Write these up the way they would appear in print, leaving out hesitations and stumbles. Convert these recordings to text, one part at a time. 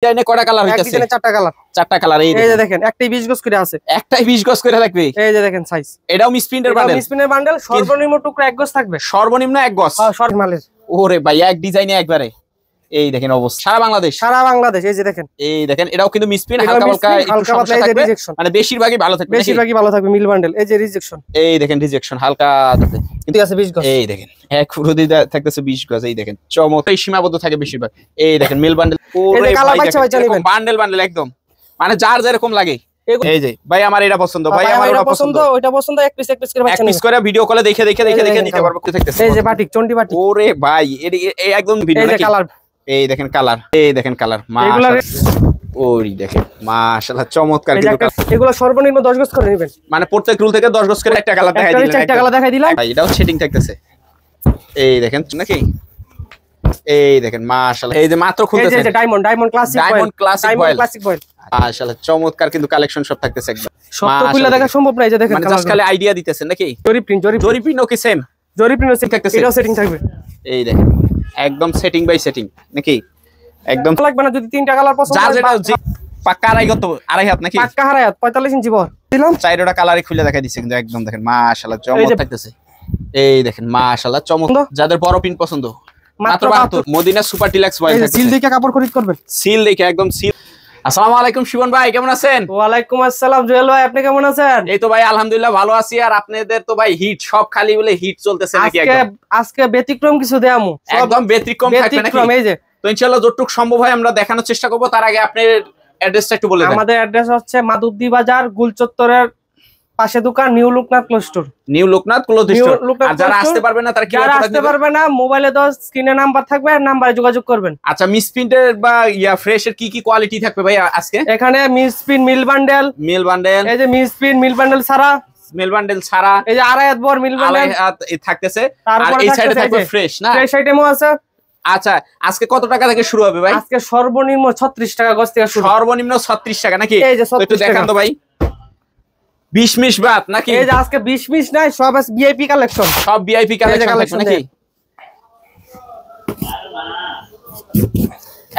ডিজাইনে কয়টা কালার হইতাছে? ডিজাইনে চারটা কালার। চারটা কালার। এই যে দেখেন একটাই 20 গজ করে আছে। একটাই 20 গজ করে থাকবে। এই যে দেখেন সাইজ। এটাও মিসপ্রিন্টের বান্ডেল। মিসপ্রিন্টের বান্ডেল সর্বনিম্ন টুকরা 1 গজ থাকবে। সর্বনিম্ন 1 গজ। হ্যাঁ সর্বমালের। ওরে ভাই এক ডিজাইনে একবারে। এই দেখেন অবস্থা সারা বাংলাদেশ। সারা বাংলাদেশ। এই যে দেখেন। এই দেখেন এটাও কিন্তু মিসপ্রিন্ট হালকা একটু সমস্যা থাকবে। মানে বেশিরভাগই ভালো থাকবে। বেশিরভাগই ভালো থাকবে মিল বান্ডেল। এই যে রিজেকশন। এই দেখেন রিজেকশন হালকা কিন্তু আছে 20 গজ। এই দেখেন এক ফুরুদি থাকতেছে 20 গজ। এই দেখেন চমৎকার সীমাবদ্ধ থাকে বেশিরভাগ। এই দেখেন মিল বান্ডেল। ওরে ভাই বান্ডেল একদম মানে যার যেরকম লাগে। এই যে ভাই আমার এটা পছন্দ, ভাই আমার ওটা পছন্দ, ওইটা পছন্দ। এক পিস করে বাচ্চা নিতে করে ভিডিও কলে দেখে নিতে পারবো। এই যে বাটিক চন্ডি বাটিক। ওরে ভাই এই একদম ভিডিও নাকি? কালার এই দেখেন কালার। এই দেখেন কালার মাশাআল্লাহ। ওই দেখেন মাশাআল্লাহ চমৎকার। এগুলো সর্বনিম্ন 10 গজ করে নেবেন। মানে প্রত্যেক রুল থেকে 10 গজ করে একটা কালার দেখাই দিলাম। একটা কালার দেখাই দিলাম। ভাই এটাও সেটিং থাকতেছে। এই দেখেন নাকি? এই দেখেন মাশাআল্লাহ। এই যে মাত্র খুলতেছে। এই যে ডায়মন্ড ক্লাসিক বয়েল। মাশাআল্লাহ চমৎকার কিন্তু কালেকশন সব থাকতেছে একদম। সব তো খুলে দেখা সম্ভব না। এই যে দেখেন মানে জাস্ট খালি আইডিয়া দিতেছেন নাকি? জরি প্রিন্ট ওকে সেম জরি প্রিন্ট থাকতেছে। এটাও সেটিং থাকবে। এই দেখেন একদম সেটিং বাই সেটিং নাকি? একদম লাগবে না যদি তিনটা কালার পছন্দ হয়। যেটা পাক্কা আড়াই হাত নাকি? পাক্কা আড়াই হাত 45 ইঞ্চি বহর দিলাম। চাইরোটা কালারই খুলে দেখাই দিছে কিন্তু একদম দেখেন মাশাআল্লাহ চমৎকার থাকতেছে। এই দেখেন মাশাআল্লাহ চমৎকার। যাদের বড় প্রিন্ট পছন্দ মাত্র 72 মদিনা সুপার ডিলাক্স বয়েল। এই সিল দেখে কাপড় খরিদ করবেন। সিল দেখে একদম সিল। আসসালামু আলাইকুম শিবন ভাই, কেমন আছেন? ওয়ালাইকুম আসসালাম জুয়েল ভাই, আপনি কেমন আছেন? এই তো ভাই আলহামদুলিল্লাহ ভালো আছি। আর আপনাদের তো ভাই হিট সব খালি বলে হিট চলতেছে নাকি? আজকে ব্যতিক্রম কিছু দেয়ামু। একদম ব্যতিক্রম থাকবে নাকি? এই যে তো ইনশাআল্লাহ যতটুকু সম্ভব হয় আমরা দেখানোর চেষ্টা করব। তার আগে আপনার অ্যাড্রেসটা একটু বলে দেন। আমাদের অ্যাড্রেস হচ্ছে মাধবদী বাজার গুলচত্বরের পাশে দোকান new Loknath cloth store. New Loknath cloth store. আর যারা আসতে পারবে না তারা কি আসতে পারবে না, মোবাইলে তো স্ক্রিনে নাম্বার থাকবে, নাম্বারে যোগাযোগ করবেন। আচ্ছা মিসপ্রিন্টের বা ফ্রেশের কি কোয়ালিটি থাকবে ভাই আজকে? এখানে মিসপ্রিন্ট মিল বান্ডেল। এই যে মিসপ্রিন্ট মিল বান্ডেল ছাড়া এই যে আড়াই হাত বর মিল বান্ডেল থাকতেছে। আর এই সাইডে থাকবে ফ্রেশ না? ফ্রেশ আইটেমও আছে। আচ্ছা আজকে কত টাকা থেকে শুরু হবে ভাই? আজকে সর্বনিম্ন 36 টাকা গজ থেকে শুরু। সর্বনিম্ন 36 টাকা নাকি? এই যে একটু দেখান তো ভাই। 20 মিশ বাত নাকি? এই যে আজকে 20 মিশ নাই, সব ভিআইপি কালেকশন। সব ভিআইপি কালেকশন নাকি?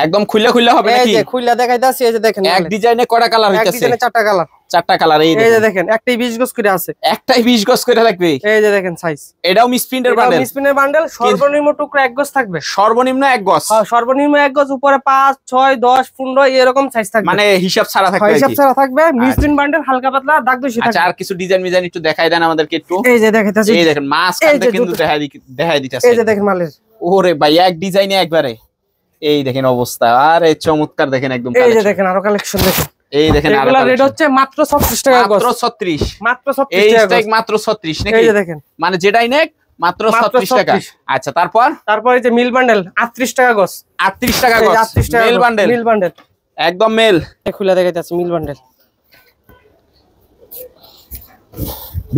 একদম খুললে হবে নাকি? এই যে খুললে দেখাইতাছি। এই যে দেখেন এক ডিজাইনে কয়টা কালার হইতাছে? এক ডিজাইনে চারটা কালার। চারটা কালার। এই যে দেখেন একটাই 20 গজ করে আছে। একটাই 20 গজ করে থাকবে। এই যে দেখেন সাইজ। এটাও মিসপ্রিন্টের বান্ডেল। মিসপ্রিন্টের বান্ডেল সর্বনিম্ন টুকরা 1 গজ থাকবে। সর্বনিম্ন 1 গজ। হ্যাঁ সর্বনিম্ন 1 গজ, উপরে 5 6 10 15 এরকম সাইজ থাকবে। মানে হিসাব ছাড়া থাকবে। হিসাব ছাড়া থাকবে। মিসপ্রিন্ট বান্ডেল হালকা পাতলা দাগ দোষী থাকবে। আচ্ছা আর কিছু ডিজাইন একটু দেখাই দেন আমাদেরকে একটু। এই যে দেখাইতাছি। এই দেখেন মাঝখানে কিন্তু দেখাই দিতেছে। এই যে দেখেন মালের। ওরে ভাই এক ডিজাইনে একবারে। এই দেখেন অবস্থা। আরে চমৎকার দেখেন একদম। এই যে দেখেন আরো কালেকশন দেখেন। এই দেখেন এগুলা রেট হচ্ছে মাত্র 36 টাকা গজ। মাত্র 36 টাকা গজ। মাত্র 36 নাকি? এই যে দেখেন মানে যেটাই নেক মাত্র 36 টাকা। আচ্ছা তারপর এই যে মিল বান্ডেল 38 টাকা গজ। 38 টাকা গজ মিল বান্ডেল। একদম মেল। খুলে দেখাইতাছি মিল বান্ডেল।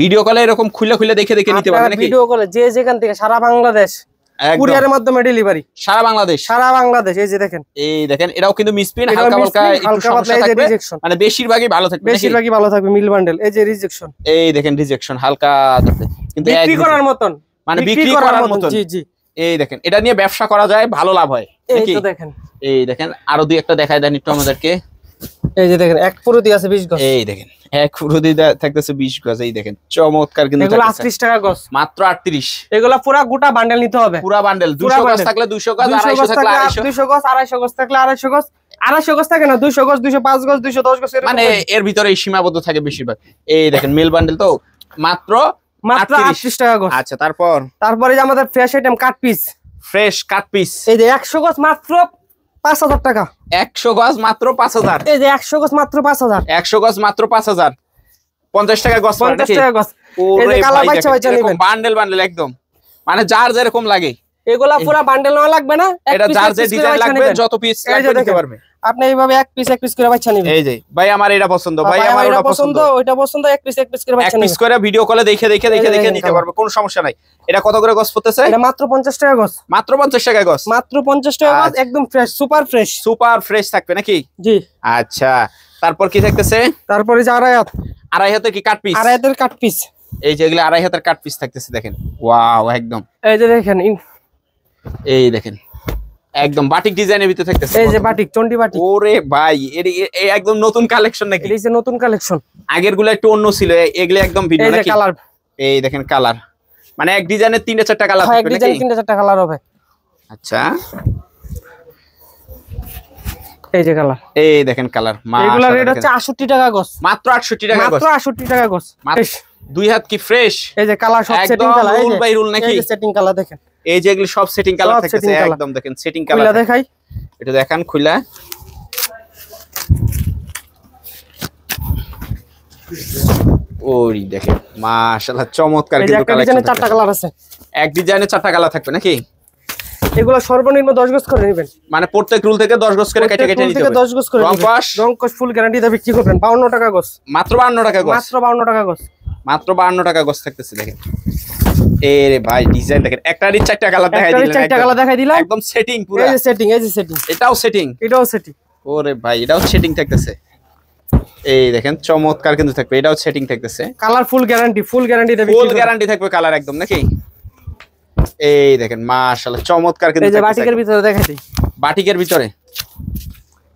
ভিডিও কলে এরকম খুলে দেখে নিতে পারবেন নাকি? ভিডিও কলে যে যেখান থেকে সারা বাংলাদেশ কুরিয়ারের মাধ্যমে ডেলিভারি। সারা বাংলাদেশ। এই যে দেখেন। এই দেখেন এটাও কিন্তু মিসপ্রিন্ট হালকা একটু সমস্যা থাকবে। মানে বেশিরভাগই ভালো থাকবে। Mill bundle. এই যে রিজেকশন। এই দেখেন রিজেকশন হালকা কিন্তু বিক্রি করার মতন। মানে বিক্রি করার মতন। জি এই দেখেন এটা নিয়ে ব্যবসা করা যায়, ভালো লাভ হয় নাকি? এই তো দেখেন। এই দেখেন আরো দুই একটা দেখায় দেন একটু আমাদেরকে। এই যে দেখেন এক পুরুতি আছে 20 গজ। এই দেখেন এক পুরুতি থাকতেছে 20 গজ। এই দেখেন চমৎকার কিন্তু। এগুলো 38 টাকা গজ। মাত্র 38। এগুলো পুরো গোটা বান্ডেল নিতে হবে। পুরো বান্ডেল 200 গজ থাকলে 200 গজ, 250 থাকলে 250, 200 গজ, 250 গজ থাকলে 250 গজ, 250 গজ থাকে না 200 গজ, 205 গজ, 210 গজ মানে এর ভিতরে সীমাবদ্ধ থাকে বেশিরভাগ। এই দেখেন মেল বান্ডেল তো মাত্র 38 টাকা গজ। আচ্ছা তারপরে যে আমাদের ফ্রেশ আইটেম কাট পিস। এই যে 100 গজ মাত্র 5000 টাকা। 100 গজ মাত্র 5000। এই যে 100 গজ মাত্র 5000। 100 গজ মাত্র 5000। 50 টাকা গজ। 50 টাকা গজ। এই যে কালার বাচ্চা নেবেন। বান্ডেল একদম মানে যার যেরকম লাগে। এগুলা পুরো বান্ডেল নেওয়া লাগবে না। এটা যার যে ডিজাইন লাগবে যত পিস লাগবে নিতে পারবে। আপনি এইভাবে এক পিস করে বাচ্চা নেবেন। এই যে ভাই আমার এটা পছন্দ, ভাই আমার ওটা পছন্দ, ওইটা পছন্দ, এক পিস করে বাচ্চা নেবেন। এক পিস করে ভিডিও কলে দেখে নিতে পারবে, কোনো সমস্যা নাই। এটা কত করে গজ পড়তেছে? এটা মাত্র 50 টাকা গজ। মাত্র 50 টাকা গজ। মাত্র 50 টাকা গজ। একদম ফ্রেশ, সুপার ফ্রেশ থাকবে নাকি? জি। আচ্ছা তারপর কি থাকতেছে? তারপরে যে আড়াই হাতের কি কাট পিস? আড়াই হাতের কাট পিস। এই যে এগুলা আড়াই হাতের কাট পিস থাকতেছে দেখেন। ওয়াও একদম। এই যে দেখেন। এই দেখেন একদম বাটিক ডিজাইনের ভিতরে থাকতেছে। এই যে বাটিক, চন্ডি বাটিক। ওরে ভাই এই একদম নতুন কালেকশন নাকি? এই যে নতুন কালেকশন, আগের গুলো একটু অন্য ছিল, এগুলো একদম ভিন্ন নাকি? এই যে কালার, এই দেখেন কালার, মানে এক ডিজাইনের 3-4টা কালার থাকবে নাকি? এক ডিজাইন 3-4টা কালার হবে। আচ্ছা, এই যে কালার, এই দেখেন কালার। এগুলা রেট হচ্ছে 68 টাকা গস, মাত্র 68 টাকা গস, মাত্র 68 টাকা গস। দুই হাত কি ফ্রেশ। এই যে কালার সব সেটিং কালার, এই যে রুল বাই রুল নাকি? এই যে সেটিং কালার দেখেন, এই যে এগুলো সব সেটিং কালার থাকতেছে একদম। দেখেন সেটিং কালার, খুলে দেখাই, এটা দেখান খুলে। ওই দেখেন মাশাআল্লাহ চমৎকার কিন্তু কালেকশন। ডিজাইনে 4টা কালার আছে, এক ডিজাইনে 4টা কালার থাকবে নাকি? এগুলো সর্বনিম্ন 10 গজ করে নেবেন, মানে প্রত্যেক রুল থেকে 10 গজ করে কেটে কেটে নিতে হবে। 10 গজ করে রংকশ ফুল গ্যারান্টি দিয়ে বিক্রি করবেন। 52 টাকা গজ, মাত্র 52 টাকা গজ, মাত্র 52 টাকা গজ, মাত্র 52 টাকা গজ থাকতেছে। দেখেন এরে ভাই ডিজাইন দেখেন, একটারই 4টা কালার দেখাই দিলেন, 4টা কালার দেখাই দিলাম একদম সেটিং পুরো। এই যে সেটিং, এই যে সেটিং, এটাও সেটিং, এটাও সেটিং। ওরে ভাই এটাও সেটিং থাকতেছে, এই দেখেন চমৎকার কিন্তু থাকবে, এটাও সেটিং থাকতেছে। Colour full guarantee, full guarantee দেবে, ফুল গ্যারান্টি থাকবে কালার একদম নাকি? এই দেখেন মাশাআল্লাহ চমৎকার কিন্তু। এই যে বাটিকের ভিতরে দেখাই দিই, বাটিকের ভিতরে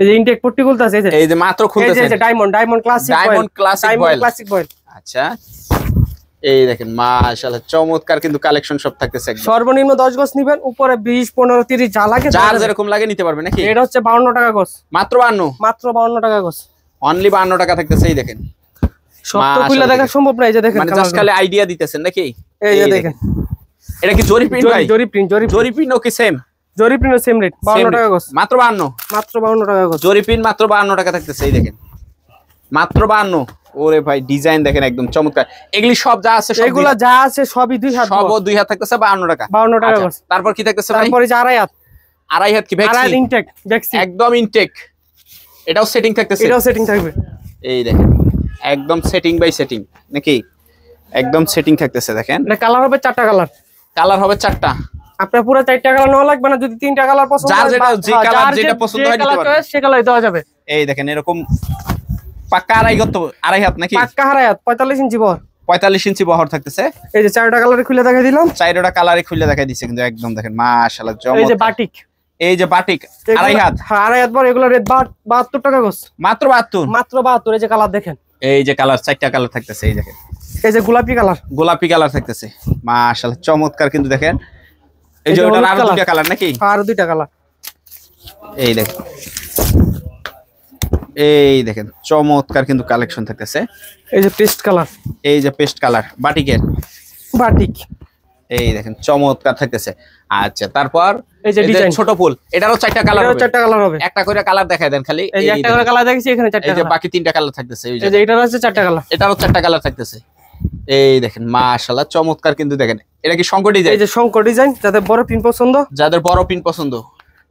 এই যে ইনটেক পট্টি খুলতাছে, এই যে মাত্র খুলতেছে, এই যে diamond classic voile, diamond classic voile. আচ্ছা এই দেখেন মাশাআল্লাহ চমৎকার কিন্তু কালেকশন সব থাকতেছে একদম। সর্বনিম্ন 10 গজ নিবেন, উপরে 20 15 30 যা লাগে যার যেরকম লাগে নিতে পারবে নাকি? এটা হচ্ছে 52 টাকা গজ, মাত্র 52, মাত্র 52 টাকা গজ, অনলি 52 টাকা থাকতেছে। এই দেখেন সব তো খুলে দেখা সম্ভব না, এই যে দেখেন মানে জাস্ট খালি আইডিয়া দিতেছেন নাকি? এই যে দেখেন, এটা কি জরি প্রিন্ট ভাই? জরি প্রিন্ট ও কি সেম? জরি প্রিন্ট ও সেম রেট, 52 টাকা গজ, মাত্র 52, মাত্র 52 টাকা গজ। জরি প্রিন্ট মাত্র 52 টাকা থাকতেছে। এই দেখেন মাত্র 52। ওরে ভাই ডিজাইন দেখেন একদম চমৎকার। এগুলি সব যা আছে, এগুলা যা আছে সবই 2 হাত, সব 2 হাত থাকতেছে 52 টাকা, 52 টাকা গজ। তারপর কি থাকতেছে ভাই? তারপর এই যে আড়াই হাত, আড়াই হাত কি ভ্যাকসিন? আড়াই ইনটেক ভ্যাকসিন, একদম ইনটেক, এটাও সেটিং থাকতেছে, এটাও সেটিং থাকবে। এই দেখেন একদম সেটিং বাই সেটিং নাকি? একদম সেটিং থাকতেছে। দেখেন এটা কালার হবে 4টা কালার, কালার হবে 4টা। আপনার পুরো 4টা কালার নেওয়া লাগবে না, যদি 3টা কালার পছন্দ হয়, যে কালার যেটা পছন্দ হয় নিতে পারবেন, সে কালার দেওয়া যাবে। এই দেখেন এরকম পাক্কা আড়াই হাত নাকি? পাক্কা আড়াই হাত, 45 ইঞ্চি বহর, 45 ইঞ্চি বহর থাকতেছে। এই যে 4টা কালারে খুলে দেখাই দিলাম, 4টা কালারে খুলে দেখাই দিছে কিন্তু একদম দেখেন মাশাআল্লাহ চমৎকার। এই যে বাটিক, এই যে বাটিক আড়াই হাত, হ্যাঁ আড়াই হাত বড়, এগুলো রেট 72 টাকা গজ, মাত্র 72, মাত্র 72। এই যে কালার দেখেন, এই যে কালার 4টা কালার থাকতেছে। এই দেখেন এই যে গোলাপি কালার থাকতেছে মাশাআল্লাহ চমৎকার কিন্তু দেখেন। এই যে ওটা আরো 2টা কালার নাকি? আরো 2টা কালার। এই দেখেন, এই দেখেন চমৎকার কিন্তু কালেকশন থাকতেছে। এই যে পেস্ট কালার, এই যে পেস্ট কালার বাটিকের, বাটিক এই দেখেন চমৎকার থাকতেছে। আচ্ছা তারপর এই যে ডিজাইন ছোট ফুল, এটারও 4টা কালার হবে, 4টা কালার হবে, একটা করে কালার দেখায় দেন খালি। এই যে একটা করে কালার দেখাইছি, এখানে 4টা, এই যে বাকি 3টা কালার থাকতেছে। এই যে এটার আছে 4টা কালার, এটারও 4টা কালার থাকতেছে। এই দেখেন মাশাআল্লাহ চমৎকার কিন্তু দেখেন। এটা কি শঙ্কর ডিজাইন? এই যে শঙ্কর ডিজাইন, যাদের বড় পিন পছন্দ, যাদের বড় পিন পছন্দ,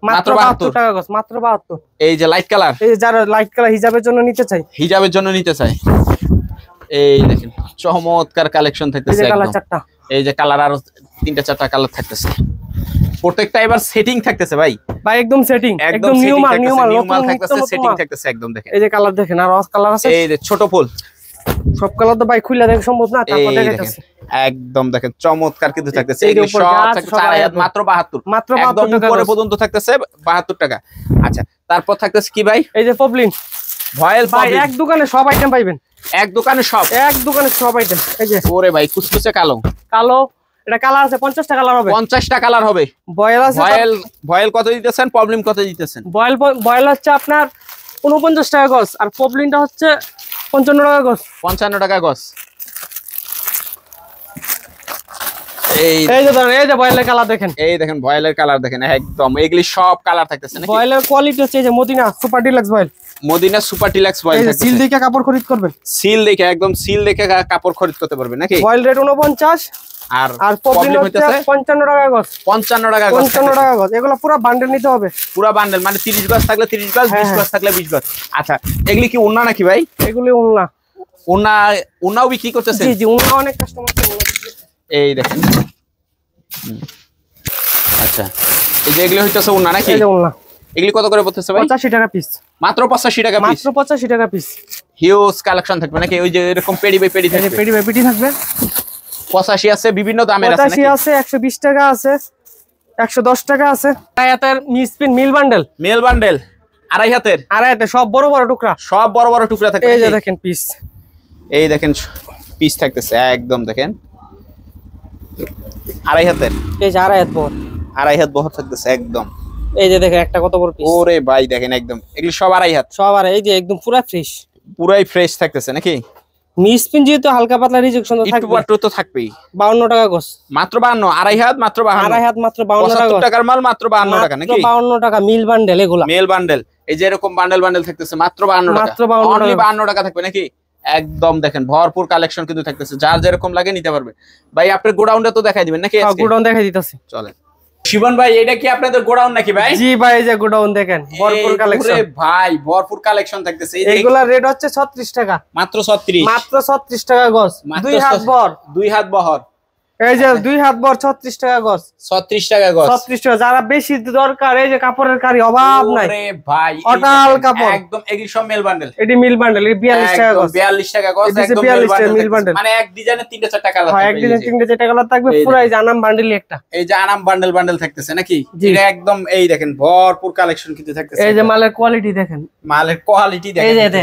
মাত্র 72 টাকা গজ, মাত্র 72। এই যে লাইট কালার, এই যে যারা লাইট কালার হিজাবের জন্য নিতে চাই, হিজাবের জন্য নিতে চাই, এই দেখেন চমৎকার কালেকশন থাকতেছে একদম। এই যে কালার আরো 3-4টা কালার থাকতেছে, প্রত্যেকটা এবার সেটিং থাকতেছে ভাই, একদম সেটিং, একদম নিউ মাল থাকতেছে, সেটিং থাকতেছে একদম। দেখেন এই যে কালার দেখেন, আর কালার আছে, এই যে ছোট ফুল, সব কালার তো ভাই খুলে দেখা সম্ভব না, তারপর দেখাইতেছি একদম দেখেন চমৎকার কিন্তু থাকতেছে। এগুলো সব থাকতেছে আড়াই হাত, মাত্র 72, মাত্র 72 টাকা উপরে পর্যন্ত থাকতেছে 72 টাকা। আচ্ছা তারপর থাকতেছে কি ভাই? এই যে পপলিন ভয়েল, ভাই এক দোকানে সব আইটেম পাইবেন, এক দোকানে সব আইটেম। এই যে ওরে ভাই কুচকুচে কালো, এটা কালার আছে 50টা কালার হবে, 50টা কালার হবে। বয়েল আছে, ভয়েল কত দিতেছেন? প্রবলেম কত দিতেছেন? বয়েল হচ্ছে আপনার 49 টাকা গজ, আর পপলিনটা হচ্ছে 55 টাকা গজ, 55 টাকা গজ। এই যে ধরেন, এই যে বয়েলের কালার দেখেন, এই দেখেন বয়েলের কালার দেখেন একদম, এগুলি সব কালার থাকতেছে নাকি? বয়েলের কোয়ালিটি হচ্ছে এই যে Madina super deluxe voile, Madina super deluxe voile থাকতেছে। সিল দেখে কাপড় খরিদ করবেন, সিল দেখে, একদম সিল দেখে কাপড় খরিদ করতে পারবেন নাকি? বয়েল রেট 49, আর পপলিন হচ্ছে 55 টাকা গজ, 55 টাকা গজ, 55 টাকা গজ। এগুলো পুরো বান্ডেল নিতে হবে, পুরো বান্ডেল, মানে 30 গজ থাকলে 30 গজ, 20 গজ থাকলে 20 গজ। আচ্ছা এগুলি কি ওন্না নাকি ভাই? এগুলি ওন্নাও বিক্রি করতেছে? জি জি, ওন্না অনেক কাস্টমার। এই দেখেন, আচ্ছা এই যে এগুলি হইতেছে ওন্না নাকি? এই যে ওন্না, এগুলি কত করে পড়তেছে ভাই? 85 টাকা পিস, মাত্র 85 টাকা পিস, মাত্র 85 টাকা পিস। হিউজ কালেকশন থাকবে নাকি? ওই যে এরকম পেডি বাই পেডি থাকবে, পেডি বাই পেডি থাকবে, 85 আছে, বিভিন্ন দামের আছে নাকি? 85 আছে, 120 টাকা আছে, 110 টাকা আছে। আড়াই হাতের মিসপিন মিল বান্ডেল, আড়াই হাতের সব বড় বড় টুকরা, থাকে। এই যে দেখেন পিস, এই দেখেন পিস থাকতেছে একদম, দেখেন আড়াই হাতের, এই যে আড়াই হাত বহর থাকতেছে একদম। এই যে দেখেন একটা কত বড় পিস। ওরে ভাই দেখেন একদম, এগুলো সব আড়াই হাত, এই যে একদম পুরাই ফ্রেশ থাকতেছে নাকি? মিসপিন যেহেতু হালকা পাতলা রিজেকশন থাকবে, একটু তো থাকবেই। 52 টাকা গস, মাত্র 52, আড়াই হাত মাত্র 52, আড়াই হাত মাত্র 52 টাকা, টাকার মাল মাত্র 52 টাকা নাকি? 52 টাকা মিল বান্ডেল, এগুলা মেল বান্ডেল, এই যে এরকম বান্ডেল থাকতেছে মাত্র 52 টাকা, মাত্র 52 টাকা থাকবে নাকি? একদম দেখেন ভরপুর কালেকশন কিন্তু থাকতেছে, যার যেরকম লাগে নিতে পারবে। ভাই আপনার গোডাউনটা তো দেখাই দিবেন নাকি? গোডাউন দেখাই দিতেছি, চলেন। শিবন ভাই এটা কি আপনাদের গোডাউন নাকি ভাই? জি ভাই, এই যে গোডাউন দেখেন, ভরপুর কালেকশন। ওরে ভাই ভরপুর কালেকশন থাকতেছে। এগুলা রেট হচ্ছে 36 টাকা, মাত্র 36 টাকা গস, 2 হাত বহর, 2 হাত বহর, এই যে 2 হাত বহর 36 টাকা গস, 36 টাকা গস, 36 টাকা। যারা বেশি দরকার, এই যে কাপড়ের কারি অভাব নাই, ওরে ভাই অটাল কাপড় একদম, এগুলি সব মেল বান্ডেল, এটি মিল বান্ডেল, 42 টাকা গস, 42 টাকা গস, একদম মিল বান্ডেল, মানে এক ডিজাইনে 3টা 4টা কালার থাকবে, এক ডিজাইনে 3টা 4টা কালার থাকবে, পুরাই জানাম বান্ডেল একটা। এই যে আনাম বান্ডেল থাকতেছে নাকি? এটা একদম এই দেখেন ভরপুর কালেকশন কিন্তু থাকতেছে। এই যে মালের কোয়ালিটি দেখেন,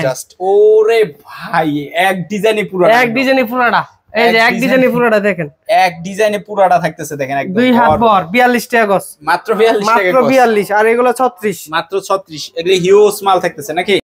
জাস্ট ওরে ভাই এক ডিজাইনে পুরাটা, এই যে এক ডিজাইনে পুরাটা দেখেন, এক ডিজাইনে পুরাটা থাকতেছে দেখেন একদম। 2 হাত বহর 42 টাকা গস, মাত্র 42 টাকা গস, মাত্র 42, আর এগুলো 36, মাত্র 36। এগুলি হিউজ মাল থাকতেছে নাকি?